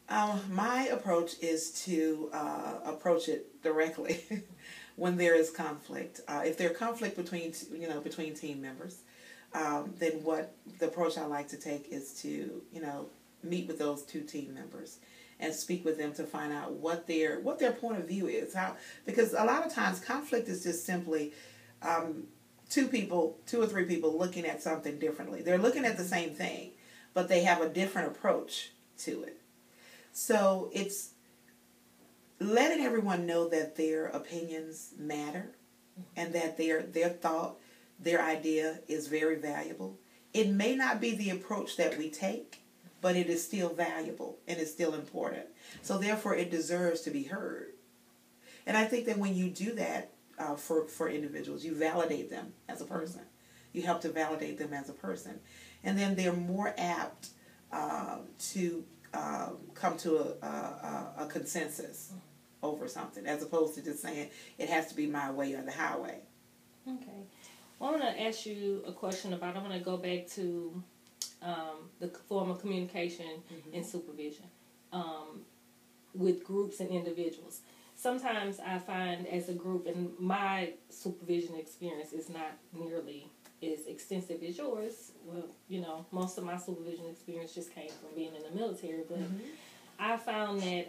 My approach is to approach it directly when there is conflict. If there's conflict between between team members, then what the approach I like to take is to meet with those two team members and speak with them to find out what their point of view is. Because a lot of times conflict is just simply two or three people looking at something differently. They're looking at the same thing, but they have a different approach to it. So it's letting everyone know that their opinions matter and that their thought, their idea is very valuable. It may not be the approach that we take, but it is still valuable and it's still important. So therefore it deserves to be heard. And I think that when you do that for individuals, you validate them as a person. You help to validate them as a person. And then they're more apt to come to a consensus over something, as opposed to just saying it has to be my way or the highway. Okay. Well, I want to ask you a question about, I want to go back to the form of communication and supervision with groups and individuals. Sometimes I find as a group, and my supervision experience is not nearly as extensive as yours. Well, most of my supervision experience just came from being in the military, but I found that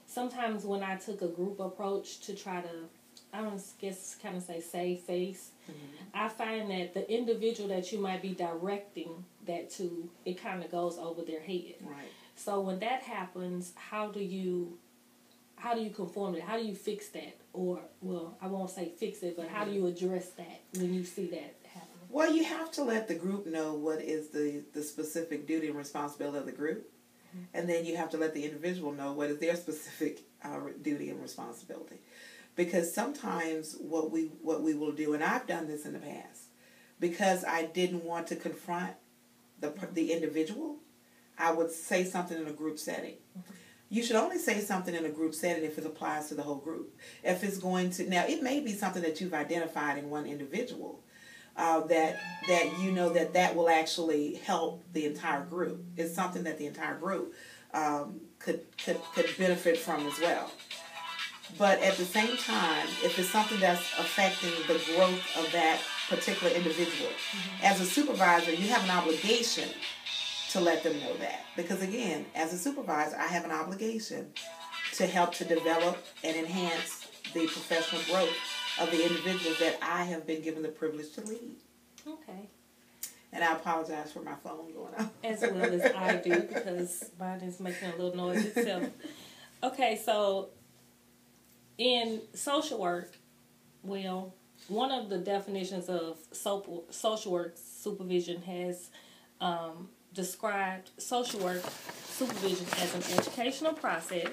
sometimes when I took a group approach to try to, I don't guess kind of say save face, I find that the individual that you might be directing that to, it kind of goes over their head. Right. So when that happens, how do you conform it? How do you fix that? Or, well, I won't say fix it, but how do you address that when you see that happening? Well, you have to let the group know what is the specific duty and responsibility of the group. And then you have to let the individual know what is their specific duty and responsibility. Because sometimes what we will do, and I've done this in the past, because I didn't want to confront the individual, I would say something in a group setting. You should only say something in a group setting if it applies to the whole group. If it's going to, now it may be something that you've identified in one individual, that you know that will actually help the entire group. It's something that the entire group could benefit from as well. But at the same time, if it's something that's affecting the growth of that particular individual, as a supervisor, you have an obligation to let them know that. Because again, as a supervisor, I have an obligation to help to develop and enhance the professional growth of the individuals that I have been given the privilege to lead. Okay. And I apologize for my phone going off. As well as I do, because mine is making a little noise itself. Okay, so in social work, well, one of the definitions of social work supervision has described social work supervision as an educational process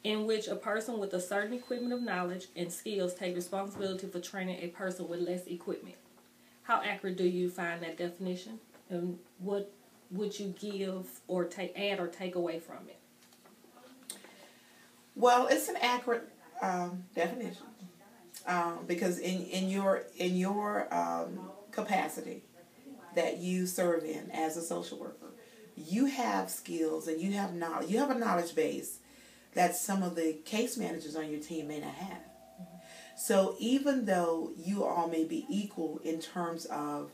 in which a person with a certain equipment of knowledge and skills take responsibility for training a person with less equipment. How accurate do you find that definition? And what would you give or add or take away from it? Well, it's an accurate definition because in your capacity that you serve in as a social worker, you have skills and you have knowledge. You have a knowledge base that some of the case managers on your team may not have. So even though you all may be equal in terms of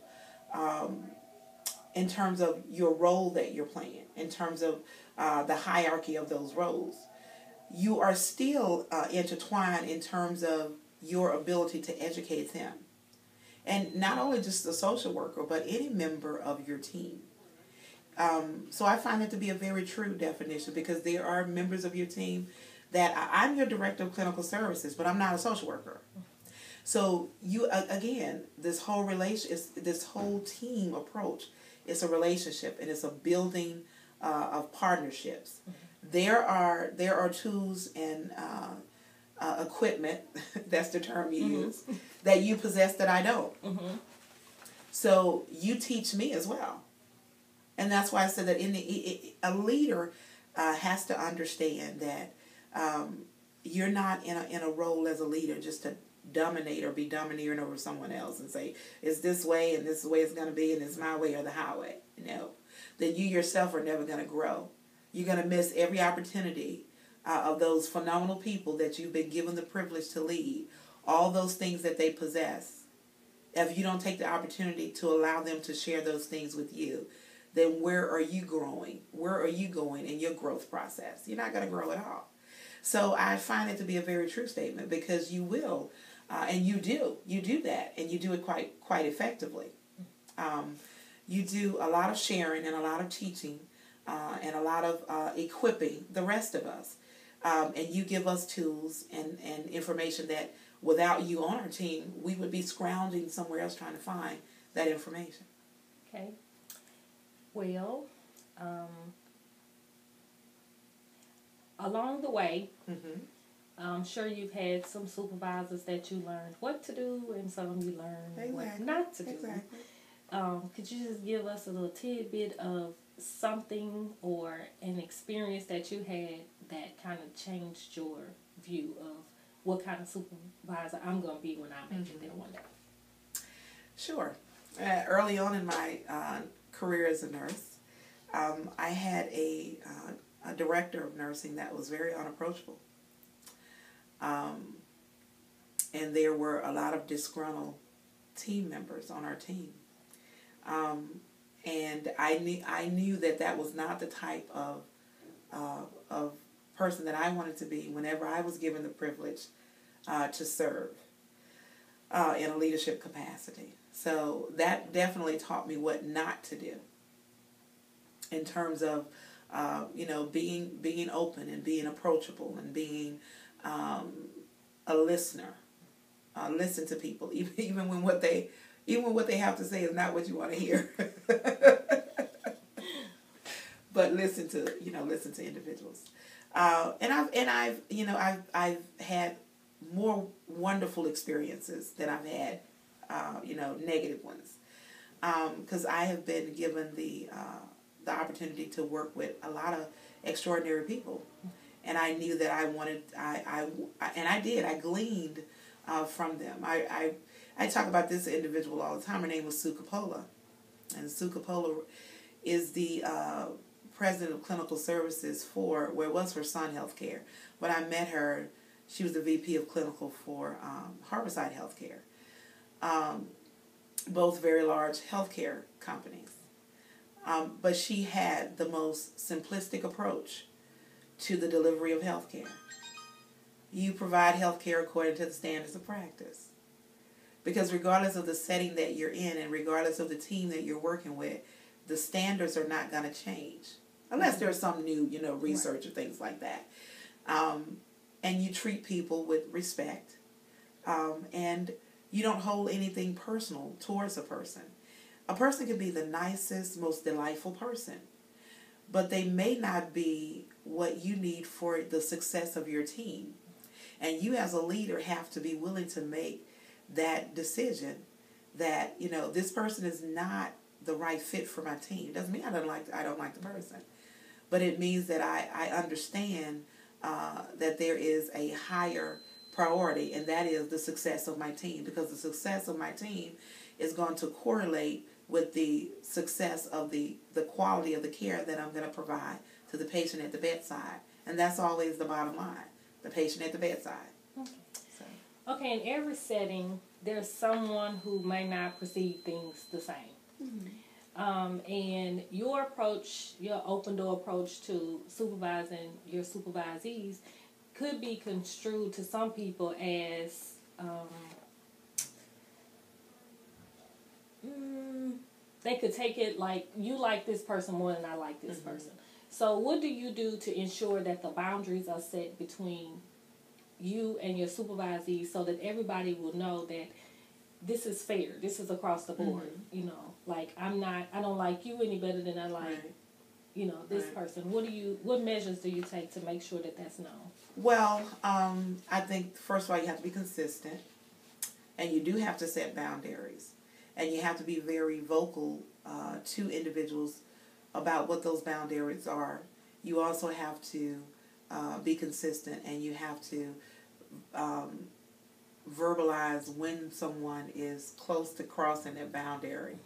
your role that you're playing, in terms of the hierarchy of those roles, you are still intertwined in terms of your ability to educate them. And not only just the social worker, but any member of your team. So I find it to be a very true definition because there are members of your team that I'm your director of clinical services, but I'm not a social worker. So you again, this whole team approach is a relationship and it's a building of partnerships. There are tools and equipment, that's the term you use, that you possess that I don't. So you teach me as well. And that's why I said that a leader has to understand that you're not in a role as a leader just to dominate or be domineering over someone else and say, it's this way and this is the way it's going to be and it's my way or the highway. No. Then you yourself are never going to grow. You're going to miss every opportunity of those phenomenal people that you've been given the privilege to lead. All those things that they possess. If you don't take the opportunity to allow them to share those things with you, then where are you growing? Where are you going in your growth process? You're not going to grow at all. So I find it to be a very true statement, because you will, and you do that, and you do it quite effectively. You do a lot of sharing and a lot of teaching and a lot of equipping the rest of us. And you give us tools and information that without you on our team, we would be scrounging somewhere else trying to find that information. Okay. Well, along the way, I'm sure you've had some supervisors that you learned what to do and some you learned what not to do. Exactly. Could you just give us a little tidbit of something or an experience that you had that kind of changed your view of what kind of supervisor I'm going to be when I make it there one day? Sure. Early on in my career as a nurse, I had a director of nursing that was very unapproachable. And there were a lot of disgruntled team members on our team. And I knew that was not the type of person that I wanted to be whenever I was given the privilege to serve in a leadership capacity. So that definitely taught me what not to do in terms of being open and being approachable and being a listener. Listen to people, even when what they have to say is not what you want to hear. But listen to individuals. And I've had more wonderful experiences than I've had negative ones. Because I have been given the opportunity to work with a lot of extraordinary people. And I knew that I wanted, I gleaned from them. I talk about this individual all the time. Her name was Sue Coppola. And Sue Coppola is the president of clinical services for Sun Healthcare. When I met her, she was the VP of clinical for Harborside Healthcare. Both very large healthcare companies. But she had the most simplistic approach to the delivery of healthcare. You provide healthcare according to the standards of practice. Because regardless of the setting that you're in and regardless of the team that you're working with, the standards are not going to change. Unless there's some new, research or things like that. And you treat people with respect. And you don't hold anything personal towards a person. A person can be the nicest, most delightful person. But they may not be what you need for the success of your team. And you as a leader have to be willing to make that decision that, this person is not the right fit for my team. It doesn't mean I don't like the person. But it means that I understand that there is a higher priority, and that is the success of my team. Because the success of my team is going to correlate with the success of the quality of the care that I'm going to provide to the patient at the bedside. And that's always the bottom line, the patient at the bedside. Okay. Okay, in every setting, there's someone who may not perceive things the same. Mm-hmm. And your approach, your open door approach to supervising your supervisees could be construed to some people as they could take it like, you like this person more than I like this person. So what do you do to ensure that the boundaries are set between you and your supervisees so that everybody will know that this is fair, this is across the board, like I don't like you any better than I like, this person. What measures do you take to make sure that that's known? Well, I think first of all you have to be consistent, and you do have to set boundaries, and you have to be very vocal to individuals about what those boundaries are. You also have to be consistent, and you have to verbalize when someone is close to crossing their boundary.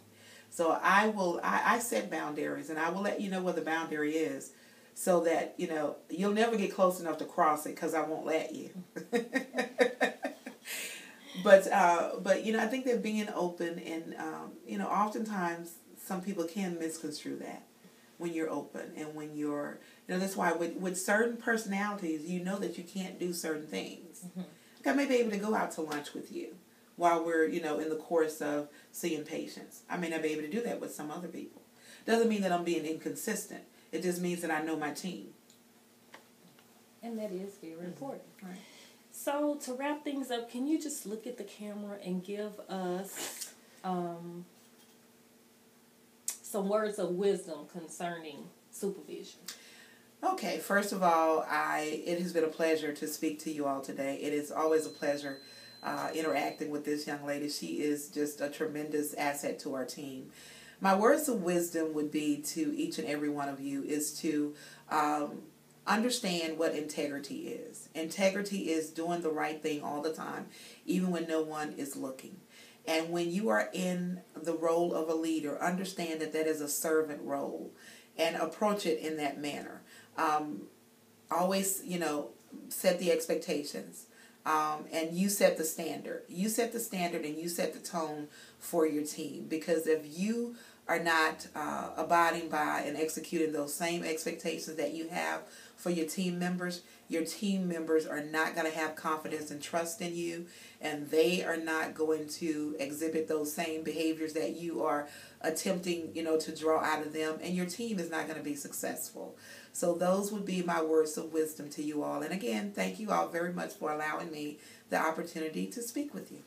So I set boundaries, and I will let you know what the boundary is so that, you'll never get close enough to cross it because I won't let you. But I think that being open and, oftentimes some people can misconstrue that when you're open and when you're, that's why with certain personalities, that you can't do certain things. Mm-hmm. I may be able to go out to lunch with you while we're, in the course of seeing patients. I may not be able to do that with some other people. Doesn't mean that I'm being inconsistent. It just means that I know my team. And that is very important. Right. So to wrap things up, can you just look at the camera and give us some words of wisdom concerning supervision? Okay, first of all, it has been a pleasure to speak to you all today. It is always a pleasure interacting with this young lady. She is just a tremendous asset to our team. My words of wisdom would be to each and every one of you is to understand what integrity is. Integrity is doing the right thing all the time, even when no one is looking. And when you are in the role of a leader, understand that is a servant role and approach it in that manner. Always, set the expectations. And you set the standard. You set the standard and you set the tone for your team. Because if you are not abiding by and executing those same expectations that you have for your team members are not going to have confidence and trust in you, and they are not going to exhibit those same behaviors that you are attempting, to draw out of them, and your team is not going to be successful. So those would be my words of wisdom to you all. And again, thank you all very much for allowing me the opportunity to speak with you.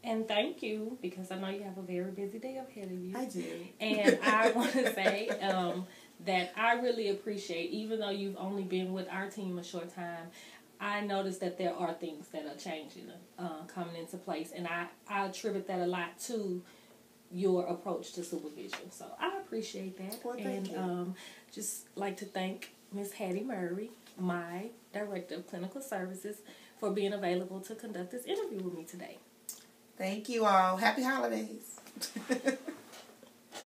And thank you, because I know you have a very busy day ahead of you. I do. And I want to say that I really appreciate, even though you've only been with our team a short time, I noticed that there are things that are changing, coming into place. And I attribute that a lot to your approach to supervision. So I appreciate that. Well, thank you. Just like to thank Ms. Hattie Murray, my Director of Clinical Services, for being available to conduct this interview with me today. Thank you all. Happy holidays.